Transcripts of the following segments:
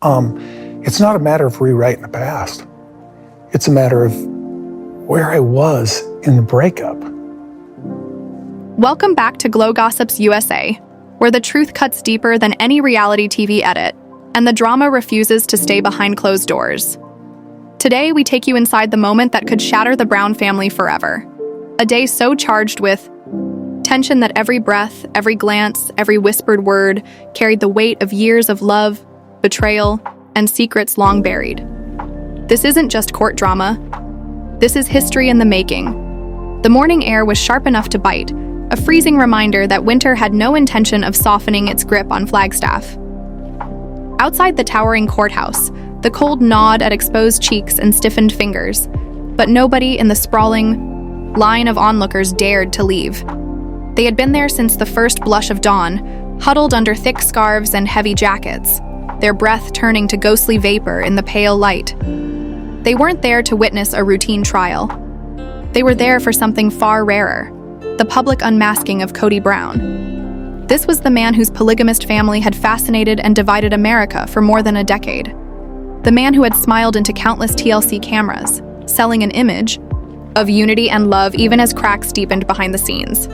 It's not a matter of rewriting the past. It's a matter of where I was in the breakup. Welcome back to Glow Gossips USA, where the truth cuts deeper than any reality TV edit, and the drama refuses to stay behind closed doors. Today, we take you inside the moment that could shatter the Brown family forever. A day so charged with tension that every breath, every glance, every whispered word carried the weight of years of love, betrayal, and secrets long buried. This isn't just court drama. This is history in the making. The morning air was sharp enough to bite, a freezing reminder that winter had no intention of softening its grip on Flagstaff. Outside the towering courthouse, the cold gnawed at exposed cheeks and stiffened fingers, but nobody in the sprawling line of onlookers dared to leave. They had been there since the first blush of dawn, huddled under thick scarves and heavy jackets, their breath turning to ghostly vapor in the pale light. They weren't there to witness a routine trial. They were there for something far rarer, the public unmasking of Kody Brown. This was the man whose polygamist family had fascinated and divided America for more than a decade. The man who had smiled into countless TLC cameras, selling an image of unity and love even as cracks deepened behind the scenes.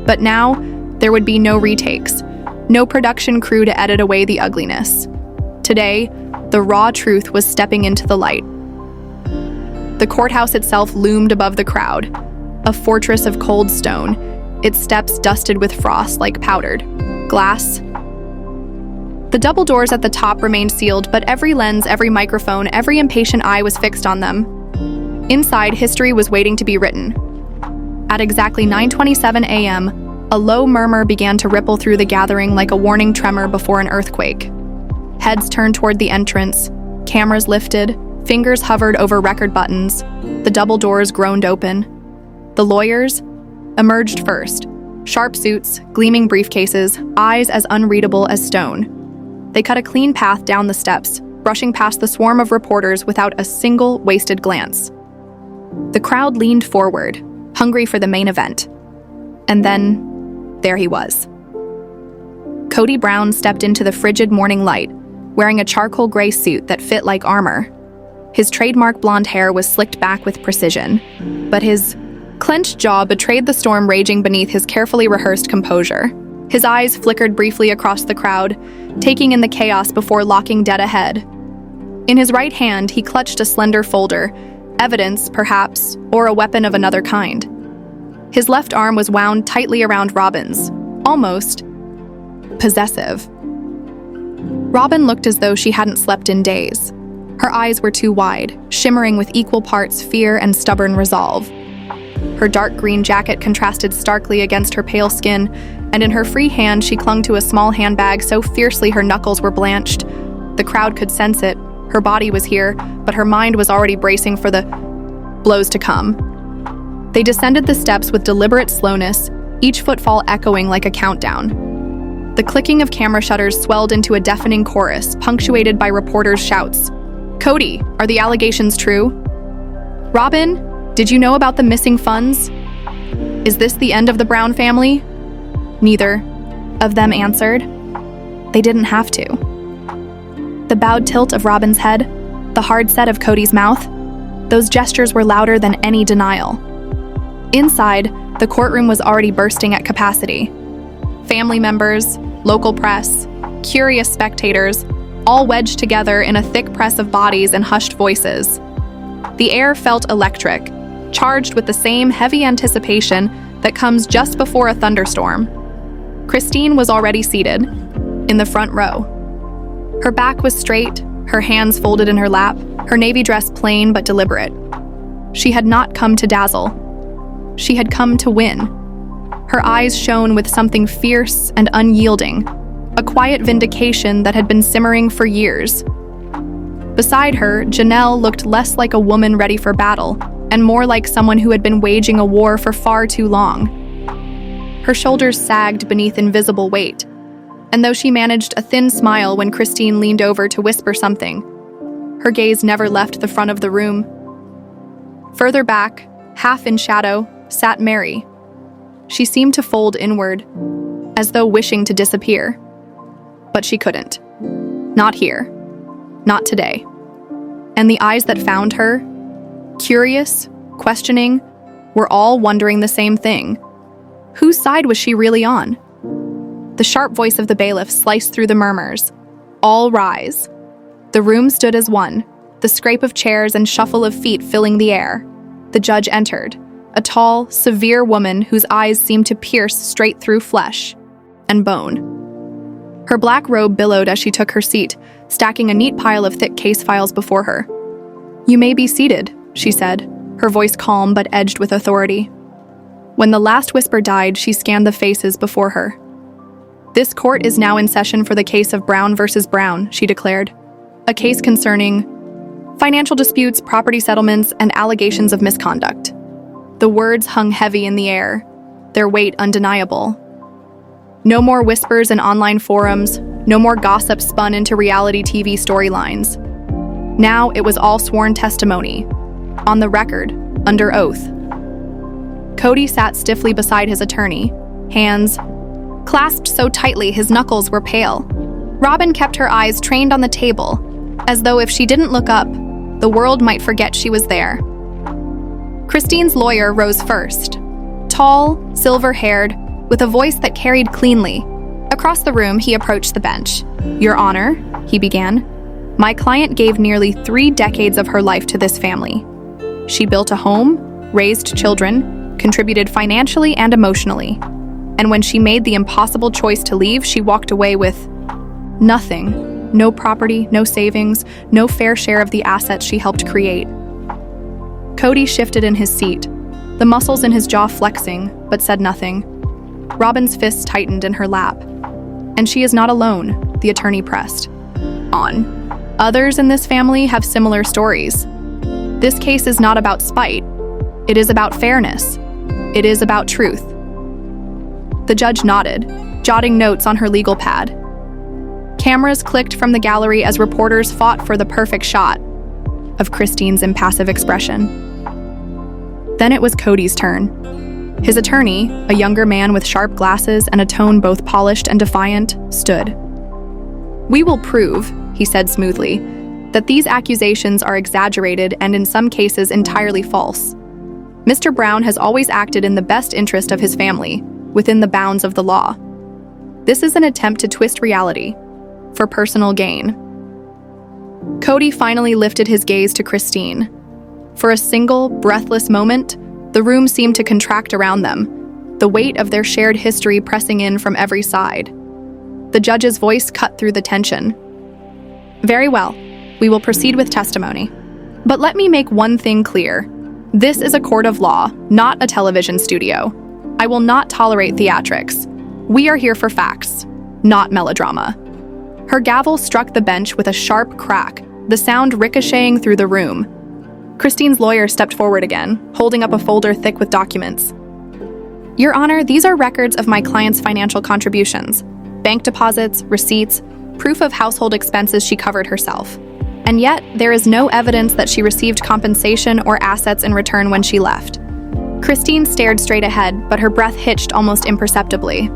But now, there would be no retakes, no production crew to edit away the ugliness. Today, the raw truth was stepping into the light. The courthouse itself loomed above the crowd, a fortress of cold stone, its steps dusted with frost like powdered glass. The double doors at the top remained sealed, but every lens, every microphone, every impatient eye was fixed on them. Inside, history was waiting to be written. At exactly 9:27 a.m., a low murmur began to ripple through the gathering like a warning tremor before an earthquake. Heads turned toward the entrance, cameras lifted, fingers hovered over record buttons, the double doors groaned open. The lawyers emerged first, sharp suits, gleaming briefcases, eyes as unreadable as stone. They cut a clean path down the steps, brushing past the swarm of reporters without a single wasted glance. The crowd leaned forward, hungry for the main event. And then, there he was. Kody Brown stepped into the frigid morning light, wearing a charcoal gray suit that fit like armor. His trademark blonde hair was slicked back with precision, but his clenched jaw betrayed the storm raging beneath his carefully rehearsed composure. His eyes flickered briefly across the crowd, taking in the chaos before locking dead ahead. In his right hand, he clutched a slender folder, evidence, perhaps, or a weapon of another kind. His left arm was wound tightly around Robyn's, almost possessive. Robyn looked as though she hadn't slept in days. Her eyes were too wide, shimmering with equal parts fear and stubborn resolve. Her dark green jacket contrasted starkly against her pale skin, and in her free hand she clung to a small handbag so fiercely her knuckles were blanched. The crowd could sense it. Her body was here, but her mind was already bracing for the blows to come. They descended the steps with deliberate slowness, each footfall echoing like a countdown. The clicking of camera shutters swelled into a deafening chorus, punctuated by reporters' shouts. "Kody, are the allegations true? Robyn, did you know about the missing funds? Is this the end of the Brown family?" Neither of them answered. They didn't have to. The bowed tilt of Robyn's head, the hard set of Kody's mouth, those gestures were louder than any denial. Inside, the courtroom was already bursting at capacity. Family members, local press, curious spectators, all wedged together in a thick press of bodies and hushed voices. The air felt electric, charged with the same heavy anticipation that comes just before a thunderstorm. Christine was already seated, in the front row. Her back was straight, her hands folded in her lap, her navy dress plain but deliberate. She had not come to dazzle. She had come to win. Her eyes shone with something fierce and unyielding, a quiet vindication that had been simmering for years. Beside her, Janelle looked less like a woman ready for battle, and more like someone who had been waging a war for far too long. Her shoulders sagged beneath invisible weight, and though she managed a thin smile when Christine leaned over to whisper something, her gaze never left the front of the room. Further back, half in shadow, sat Mary. She seemed to fold inward, as though wishing to disappear. But she couldn't. Not here. not today. And the eyes that found her, curious, questioning, were all wondering the same thing. Whose side was she really on? The sharp voice of the bailiff sliced through the murmurs. All rise. The room stood as one, the scrape of chairs and shuffle of feet filling the air. The judge entered, a tall, severe woman whose eyes seemed to pierce straight through flesh and bone. Her black robe billowed as she took her seat, stacking a neat pile of thick case files before her. "You may be seated," she said, her voice calm but edged with authority. When the last whisper died, she scanned the faces before her. "This court is now in session for the case of Brown versus Brown," she declared. "A case concerning financial disputes, property settlements, and allegations of misconduct." The words hung heavy in the air, their weight undeniable. No more whispers in online forums, no more gossip spun into reality TV storylines. Now it was all sworn testimony, on the record, under oath. Kody sat stiffly beside his attorney, hands clasped so tightly his knuckles were pale. Robyn kept her eyes trained on the table, as though if she didn't look up, the world might forget she was there. Christine's lawyer rose first, tall, silver-haired, with a voice that carried cleanly. Across the room, he approached the bench. "Your Honor," he began, "my client gave nearly 3 decades of her life to this family. She built a home, raised children, contributed financially and emotionally. And when she made the impossible choice to leave, she walked away with nothing. No property, no savings, no fair share of the assets she helped create." Kody shifted in his seat, the muscles in his jaw flexing, but said nothing. Robyn's fists tightened in her lap. "And she is not alone," the attorney pressed on. "Others in this family have similar stories. This case is not about spite. It is about fairness. It is about truth." The judge nodded, jotting notes on her legal pad. Cameras clicked from the gallery as reporters fought for the perfect shot of Christine's impassive expression. Then it was Kody's turn. His attorney, a younger man with sharp glasses and a tone both polished and defiant, stood. "We will prove," he said smoothly, "that these accusations are exaggerated and in some cases entirely false. Mr. Brown has always acted in the best interest of his family, within the bounds of the law. This is an attempt to twist reality, for personal gain." Kody finally lifted his gaze to Christine. For a single, breathless moment, the room seemed to contract around them, the weight of their shared history pressing in from every side. The judge's voice cut through the tension. "Very well, we will proceed with testimony. But let me make one thing clear. This is a court of law, not a television studio. I will not tolerate theatrics. We are here for facts, not melodrama." Her gavel struck the bench with a sharp crack, the sound ricocheting through the room. Christine's lawyer stepped forward again, holding up a folder thick with documents. "Your Honor, these are records of my client's financial contributions, bank deposits, receipts, proof of household expenses she covered herself. And yet, there is no evidence that she received compensation or assets in return when she left." Christine stared straight ahead, but her breath hitched almost imperceptibly.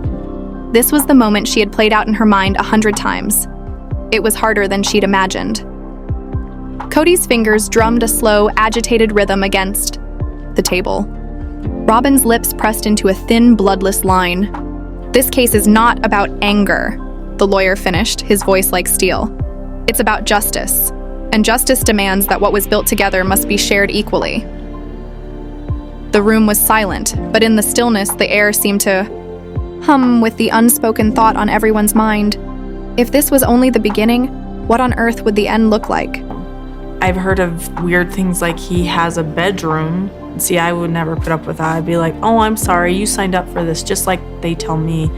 This was the moment she had played out in her mind 100 times. It was harder than she'd imagined. Kody's fingers drummed a slow, agitated rhythm against the table. Robyn's lips pressed into a thin, bloodless line. "This case is not about anger," the lawyer finished, his voice like steel. "It's about justice, and justice demands that what was built together must be shared equally." The room was silent, but in the stillness, the air seemed to hum with the unspoken thought on everyone's mind. If this was only the beginning, what on earth would the end look like? I've heard of weird things like he has a bedroom. See, I would never put up with that. I'd be like, "Oh, I'm sorry, you signed up for this," just like they tell me.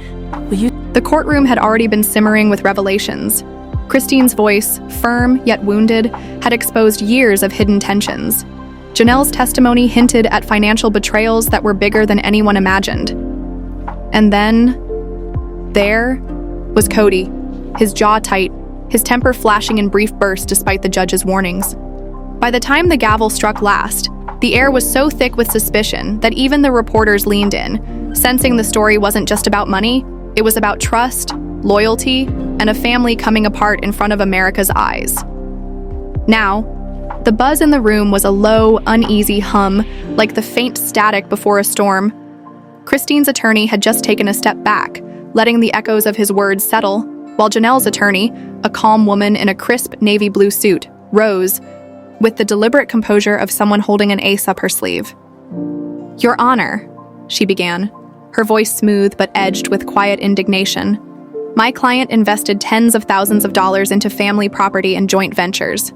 The courtroom had already been simmering with revelations. Christine's voice, firm yet wounded, had exposed years of hidden tensions. Janelle's testimony hinted at financial betrayals that were bigger than anyone imagined. And then, there was Kody, his jaw tight, his temper flashing in brief bursts despite the judge's warnings. By the time the gavel struck last, the air was so thick with suspicion that even the reporters leaned in, sensing the story wasn't just about money, it was about trust, loyalty, and a family coming apart in front of America's eyes. Now, the buzz in the room was a low, uneasy hum, like the faint static before a storm. Christine's attorney had just taken a step back, letting the echoes of his words settle, while Janelle's attorney, a calm woman in a crisp navy blue suit, rose, with the deliberate composure of someone holding an ace up her sleeve. "Your Honor," she began, her voice smooth but edged with quiet indignation. "My client invested tens of thousands of dollars into family property and joint ventures.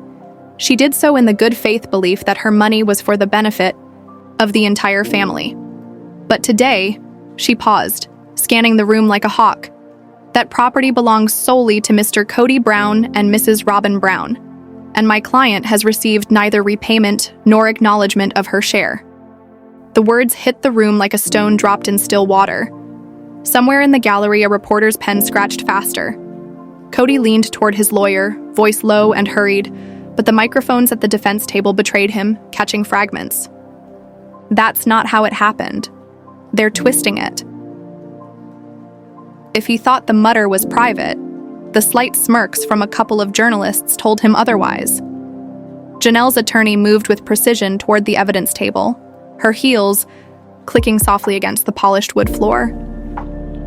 She did so in the good faith belief that her money was for the benefit of the entire family. But today," she paused, scanning the room like a hawk, "that property belongs solely to Mr. Kody Brown and Mrs. Robyn Brown, and my client has received neither repayment nor acknowledgement of her share." The words hit the room like a stone dropped in still water. Somewhere in the gallery, a reporter's pen scratched faster. Kody leaned toward his lawyer, voice low and hurried, but the microphones at the defense table betrayed him, catching fragments. "That's not how it happened. They're twisting it." If he thought the mutter was private, the slight smirks from a couple of journalists told him otherwise. Janelle's attorney moved with precision toward the evidence table, her heels clicking softly against the polished wood floor.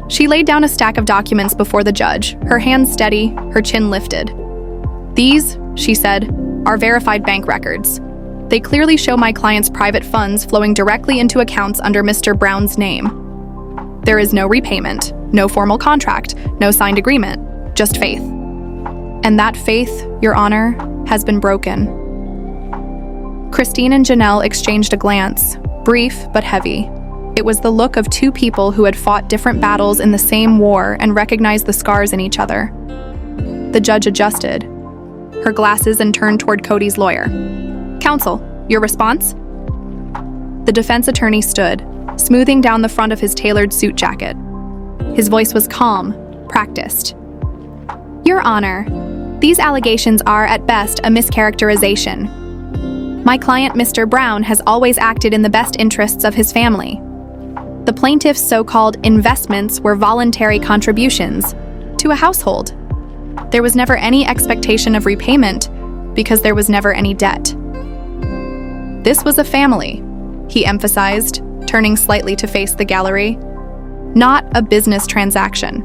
She laid down a stack of documents before the judge, her hands steady, her chin lifted. "These," she said, "are verified bank records. They clearly show my client's private funds flowing directly into accounts under Mr. Brown's name. There is no repayment, no formal contract, no signed agreement, just faith. And that faith, Your Honor, has been broken." Christine and Janelle exchanged a glance, brief but heavy. It was the look of two people who had fought different battles in the same war and recognized the scars in each other. The judge adjusted her glasses and turned toward Kody's lawyer. "Counsel, your response?" The defense attorney stood, smoothing down the front of his tailored suit jacket. His voice was calm, practiced. "Your Honor, these allegations are at best a mischaracterization. My client, Mr. Brown, has always acted in the best interests of his family. The plaintiff's so-called investments were voluntary contributions to a household. There was never any expectation of repayment because there was never any debt. This was a family," he emphasized, turning slightly to face the gallery, "not a business transaction."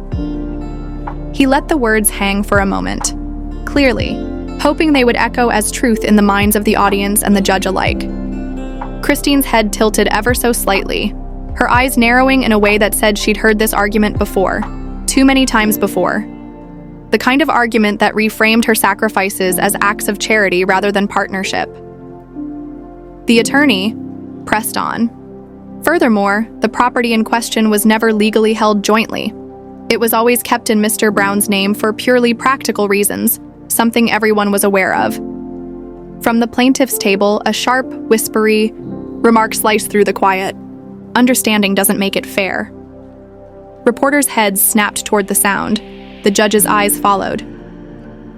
He let the words hang for a moment, clearly, hoping they would echo as truth in the minds of the audience and the judge alike. Christine's head tilted ever so slightly, her eyes narrowing in a way that said she'd heard this argument before, too many times before. The kind of argument that reframed her sacrifices as acts of charity rather than partnership. The attorney pressed on. Furthermore, the property in question was never legally held jointly. It was always kept in Mr. Brown's name for purely practical reasons, something everyone was aware of. From the plaintiff's table, a sharp, whispery remark sliced through the quiet. "Understanding doesn't make it fair." Reporters' heads snapped toward the sound. The judge's eyes followed.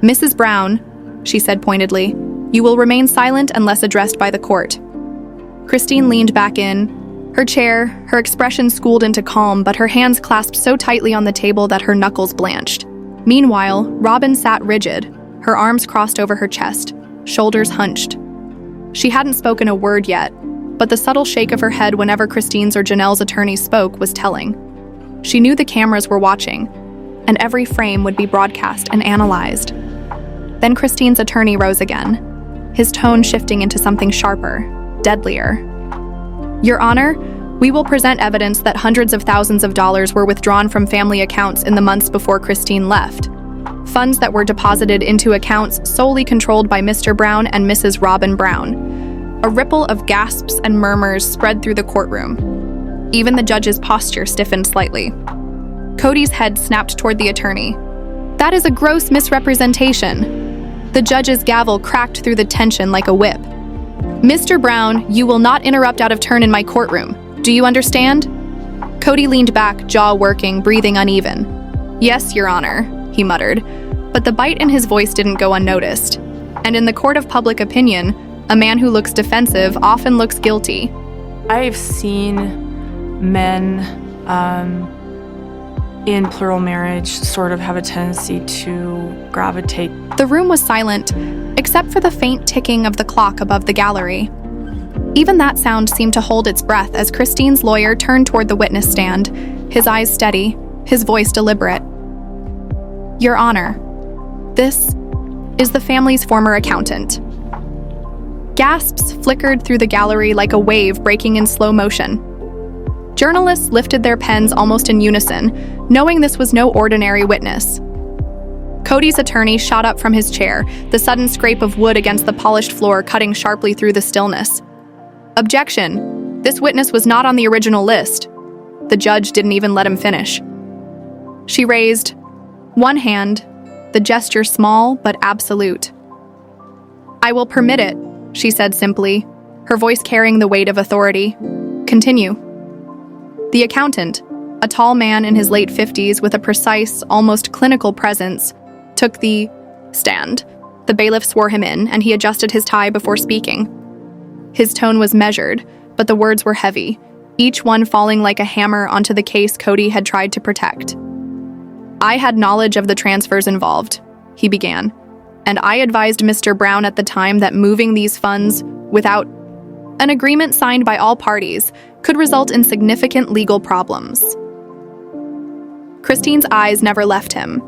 "Mrs. Brown," she said pointedly, "you will remain silent unless addressed by the court." Christine leaned back in, her chair, her expression schooled into calm, but her hands clasped so tightly on the table that her knuckles blanched. Meanwhile, Robyn sat rigid, her arms crossed over her chest, shoulders hunched. She hadn't spoken a word yet, but the subtle shake of her head whenever Christine's or Janelle's attorney spoke was telling. She knew the cameras were watching, and every frame would be broadcast and analyzed. Then Christine's attorney rose again, his tone shifting into something sharper, deadlier. "Your Honor, we will present evidence that hundreds of thousands of dollars were withdrawn from family accounts in the months before Christine left. Funds that were deposited into accounts solely controlled by Mr. Brown and Mrs. Robyn Brown." A ripple of gasps and murmurs spread through the courtroom. Even the judge's posture stiffened slightly. Kody's head snapped toward the attorney. "That is a gross misrepresentation." The judge's gavel cracked through the tension like a whip. "Mr. Brown, you will not interrupt out of turn in my courtroom. Do you understand?" Kody leaned back, jaw working, breathing uneven. "Yes, Your Honor," he muttered, but the bite in his voice didn't go unnoticed. And in the court of public opinion, a man who looks defensive often looks guilty. I've seen men in plural marriage sort of have a tendency to gravitate. The room was silent, except for the faint ticking of the clock above the gallery. Even that sound seemed to hold its breath as Christine's lawyer turned toward the witness stand, his eyes steady, his voice deliberate. Your Honor, this is the family's former accountant. Gasps flickered through the gallery like a wave breaking in slow motion. Journalists lifted their pens almost in unison, knowing this was no ordinary witness. Kody's attorney shot up from his chair, the sudden scrape of wood against the polished floor cutting sharply through the stillness. Objection! This witness was not on the original list. The judge didn't even let him finish. She raised one hand, the gesture small but absolute. I will permit it, she said simply, her voice carrying the weight of authority. Continue. The accountant, a tall man in his late 50s with a precise, almost clinical presence, took the stand. The bailiff swore him in, and he adjusted his tie before speaking. His tone was measured, but the words were heavy, each one falling like a hammer onto the case Kody had tried to protect. I had knowledge of the transfers involved, he began, and I advised Mr. Brown at the time that moving these funds without an agreement signed by all parties could result in significant legal problems. Christine's eyes never left him.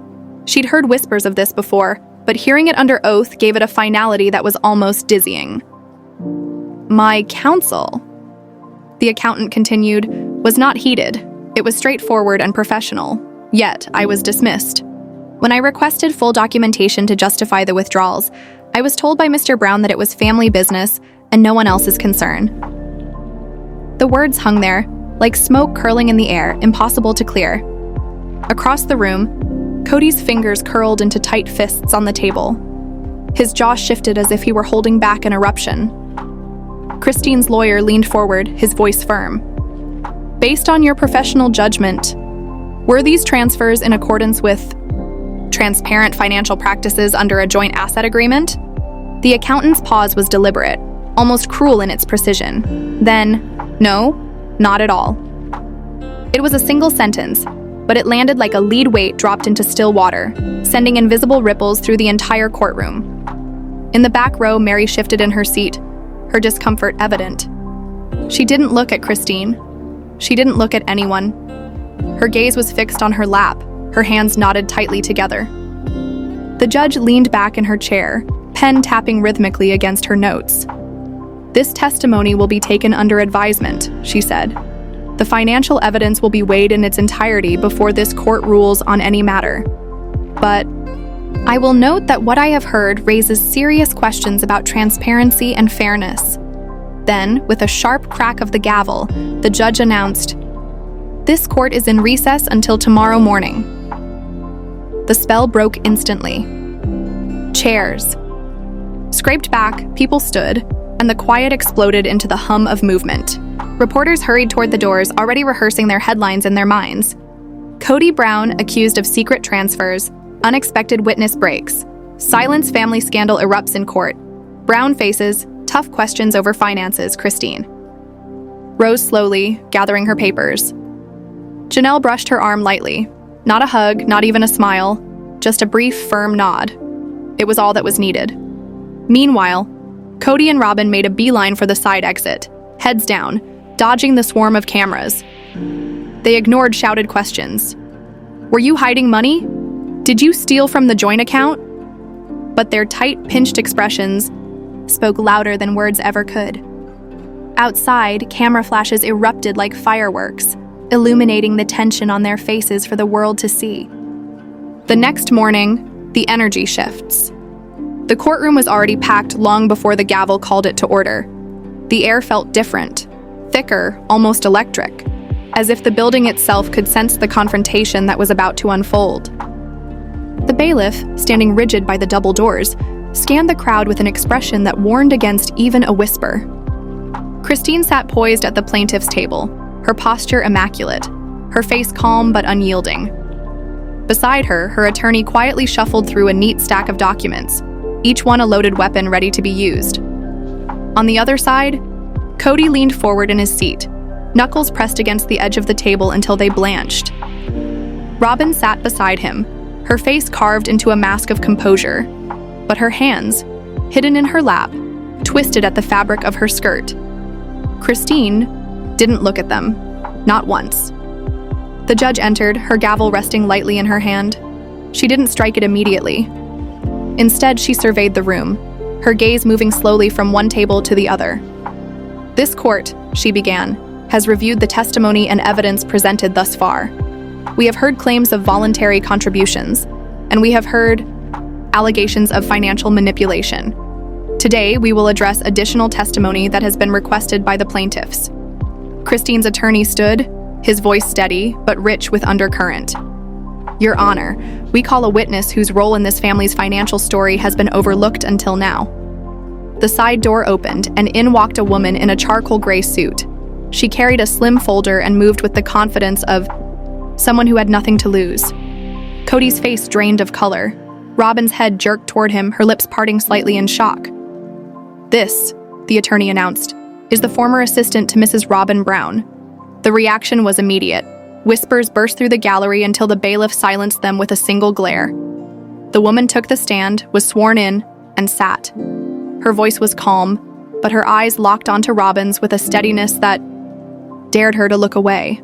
She'd heard whispers of this before, but hearing it under oath gave it a finality that was almost dizzying. My counsel, the accountant continued, was not heated. It was straightforward and professional. Yet, I was dismissed. When I requested full documentation to justify the withdrawals, I was told by Mr. Brown that it was family business and no one else's concern. The words hung there, like smoke curling in the air, impossible to clear. Across the room, Kody's fingers curled into tight fists on the table. His jaw shifted as if he were holding back an eruption. Christine's lawyer leaned forward, his voice firm. Based on your professional judgment, were these transfers in accordance with transparent financial practices under a joint asset agreement? The accountant's pause was deliberate, almost cruel in its precision. Then, no, not at all. It was a single sentence, but it landed like a lead weight dropped into still water, sending invisible ripples through the entire courtroom. In the back row, Mary shifted in her seat, her discomfort evident. She didn't look at Christine. She didn't look at anyone. Her gaze was fixed on her lap, her hands knotted tightly together. The judge leaned back in her chair, pen tapping rhythmically against her notes. This testimony will be taken under advisement, she said. The financial evidence will be weighed in its entirety before this court rules on any matter. But I will note that what I have heard raises serious questions about transparency and fairness. Then, with a sharp crack of the gavel, the judge announced, "This court is in recess until tomorrow morning." The spell broke instantly. Chairs scraped back, people stood, and the quiet exploded into the hum of movement. Reporters hurried toward the doors, already rehearsing their headlines in their minds. Kody Brown accused of secret transfers, unexpected witness breaks, Silence family scandal erupts in court. Brown faces tough questions over finances, Christine. Rose slowly, gathering her papers. Janelle brushed her arm lightly. Not a hug, not even a smile, just a brief, firm nod. It was all that was needed. Meanwhile, Kody and Robyn made a beeline for the side exit, heads down, dodging the swarm of cameras. They ignored shouted questions. Were you hiding money? Did you steal from the joint account? But their tight, pinched expressions spoke louder than words ever could. Outside, camera flashes erupted like fireworks, illuminating the tension on their faces for the world to see. The next morning, the energy shifts. The courtroom was already packed long before the gavel called it to order. The air felt different, thicker, almost electric, as if the building itself could sense the confrontation that was about to unfold. The bailiff, standing rigid by the double doors, scanned the crowd with an expression that warned against even a whisper. Christine sat poised at the plaintiff's table, her posture immaculate, her face calm but unyielding. Beside her, her attorney quietly shuffled through a neat stack of documents, each one a loaded weapon ready to be used. On the other side, Kody leaned forward in his seat, knuckles pressed against the edge of the table until they blanched. Robyn sat beside him, her face carved into a mask of composure, but her hands, hidden in her lap, twisted at the fabric of her skirt. Christine didn't look at them, not once. The judge entered, her gavel resting lightly in her hand. She didn't strike it immediately. Instead, she surveyed the room, her gaze moving slowly from one table to the other. "This court," she began, "has reviewed the testimony and evidence presented thus far. We have heard claims of voluntary contributions, and we have heard allegations of financial manipulation. Today, we will address additional testimony that has been requested by the plaintiffs." Christine's attorney stood, his voice steady but rich with undercurrent. "Your Honor, we call a witness whose role in this family's financial story has been overlooked until now." The side door opened, and in walked a woman in a charcoal gray suit. She carried a slim folder and moved with the confidence of someone who had nothing to lose. Kody's face drained of color. Robyn's head jerked toward him, her lips parting slightly in shock. "This," the attorney announced, "is the former assistant to Mrs. Robyn Brown." The reaction was immediate. Whispers burst through the gallery until the bailiff silenced them with a single glare. The woman took the stand, was sworn in, and sat. Her voice was calm, but her eyes locked onto Robyn's with a steadiness that dared her to look away.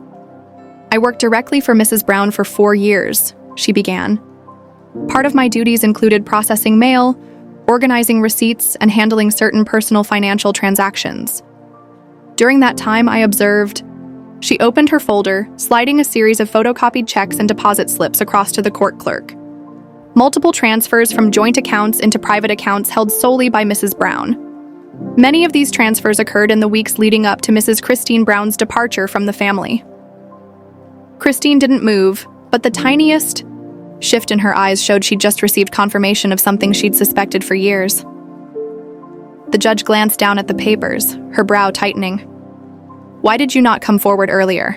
"I worked directly for Mrs. Brown for 4 years," she began. "Part of my duties included processing mail, organizing receipts, and handling certain personal financial transactions. During that time, I observed..." She opened her folder, sliding a series of photocopied checks and deposit slips across to the court clerk. Multiple transfers from joint accounts into private accounts held solely by Mrs. Brown. Many of these transfers occurred in the weeks leading up to Mrs. Christine Brown's departure from the family. Christine didn't move, but the tiniest shift in her eyes showed she'd just received confirmation of something she'd suspected for years. The judge glanced down at the papers, her brow tightening. "Why did you not come forward earlier?"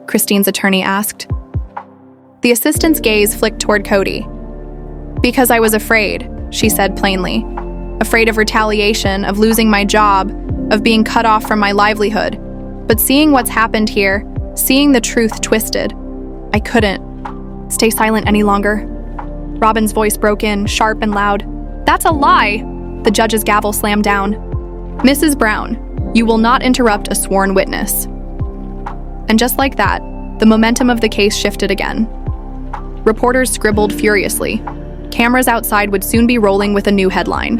Christine's attorney asked. The assistant's gaze flicked toward Kody. "Because I was afraid," she said plainly. "Afraid of retaliation, of losing my job, of being cut off from my livelihood. But seeing what's happened here, seeing the truth twisted, I couldn't stay silent any longer." Robyn's voice broke in, sharp and loud. "That's a lie!" The judge's gavel slammed down. "Mrs. Brown, you will not interrupt a sworn witness." And just like that, the momentum of the case shifted again. Reporters scribbled furiously. Cameras outside would soon be rolling with a new headline.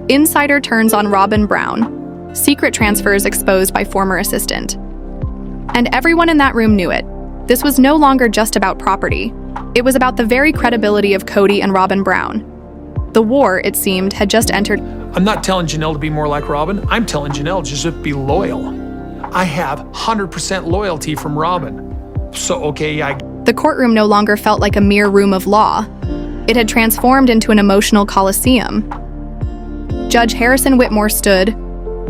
"Insider turns on Robyn Brown. Secret transfers exposed by former assistant." And everyone in that room knew it. This was no longer just about property. It was about the very credibility of Kody and Robyn Brown. The war, it seemed, had just entered. "I'm not telling Janelle to be more like Robyn. I'm telling Janelle just to be loyal. I have 100% loyalty from Robyn. So, okay, The courtroom no longer felt like a mere room of law. It had transformed into an emotional coliseum. Judge Harrison Whitmore stood,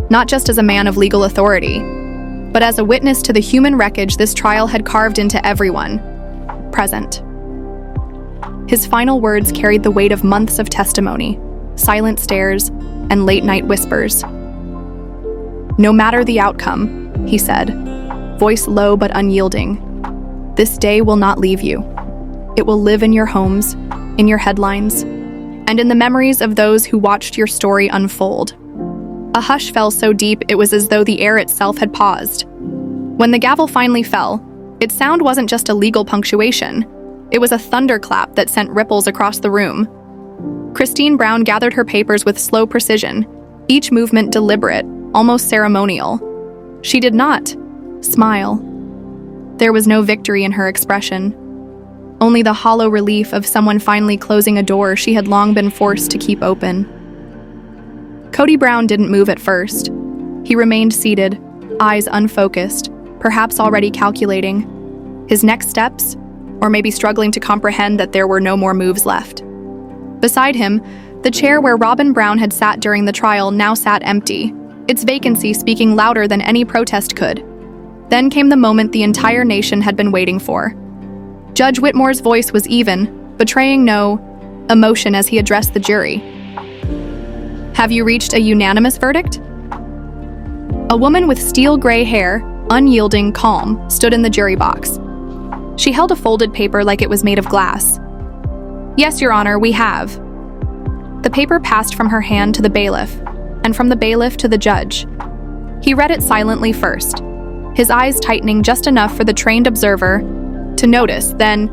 not just as a man of legal authority, but as a witness to the human wreckage this trial had carved into everyone present. His final words carried the weight of months of testimony, silent stares, and late-night whispers. "No matter the outcome," he said, voice low but unyielding, "this day will not leave you. It will live in your homes, in your headlines, and in the memories of those who watched your story unfold." A hush fell so deep it was as though the air itself had paused. When the gavel finally fell, its sound wasn't just a legal punctuation. It was a thunderclap that sent ripples across the room. Christine Brown gathered her papers with slow precision, each movement deliberate, almost ceremonial. She did not smile. There was no victory in her expression, only the hollow relief of someone finally closing a door she had long been forced to keep open. Kody Brown didn't move at first. He remained seated, eyes unfocused, perhaps already calculating his next steps, or maybe struggling to comprehend that there were no more moves left. Beside him, the chair where Robyn Brown had sat during the trial now sat empty, its vacancy speaking louder than any protest could. Then came the moment the entire nation had been waiting for. Judge Whitmore's voice was even, betraying no emotion as he addressed the jury. "Have you reached a unanimous verdict?" A woman with steel gray hair, unyielding, calm, stood in the jury box. She held a folded paper like it was made of glass. "Yes, Your Honor, we have." The paper passed from her hand to the bailiff, and from the bailiff to the judge. He read it silently first, his eyes tightening just enough for the trained observer to notice, then,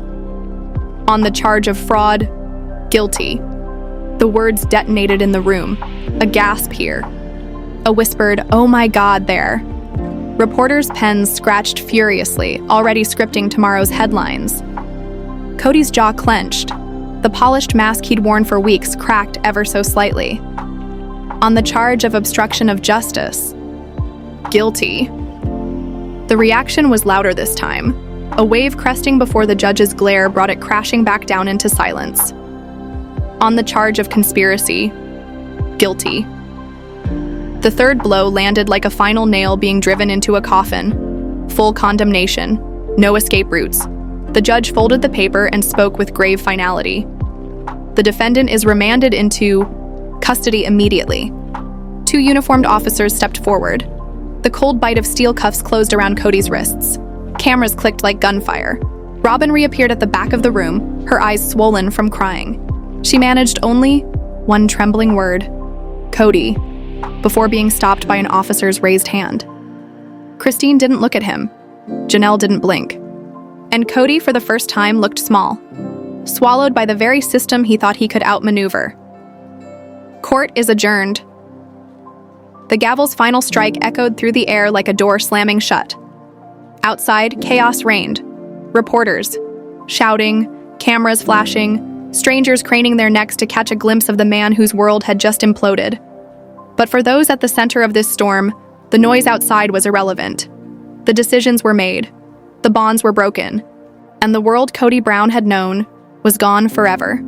on the charge of fraud, guilty. The words detonated in the room, a gasp here, a whispered, "Oh my God," there. Reporters' pens scratched furiously, already scripting tomorrow's headlines. Kody's jaw clenched. The polished mask he'd worn for weeks cracked ever so slightly. On the charge of obstruction of justice, guilty. The reaction was louder this time. A wave cresting before the judge's glare brought it crashing back down into silence. On the charge of conspiracy, guilty. The third blow landed like a final nail being driven into a coffin. Full condemnation, no escape routes. The judge folded the paper and spoke with grave finality. The defendant is remanded into custody immediately. Two uniformed officers stepped forward. The cold bite of steel cuffs closed around Kody's wrists. Cameras clicked like gunfire. Robyn reappeared at the back of the room, her eyes swollen from crying. She managed only one trembling word, Kody, before being stopped by an officer's raised hand. Christine didn't look at him. Janelle didn't blink. And Kody, for the first time, looked small, swallowed by the very system he thought he could outmaneuver. Court is adjourned. The gavel's final strike echoed through the air like a door slamming shut. Outside, chaos reigned. Reporters shouting, cameras flashing, strangers craning their necks to catch a glimpse of the man whose world had just imploded. But for those at the center of this storm, the noise outside was irrelevant. The decisions were made, the bonds were broken, and the world Kody Brown had known was gone forever.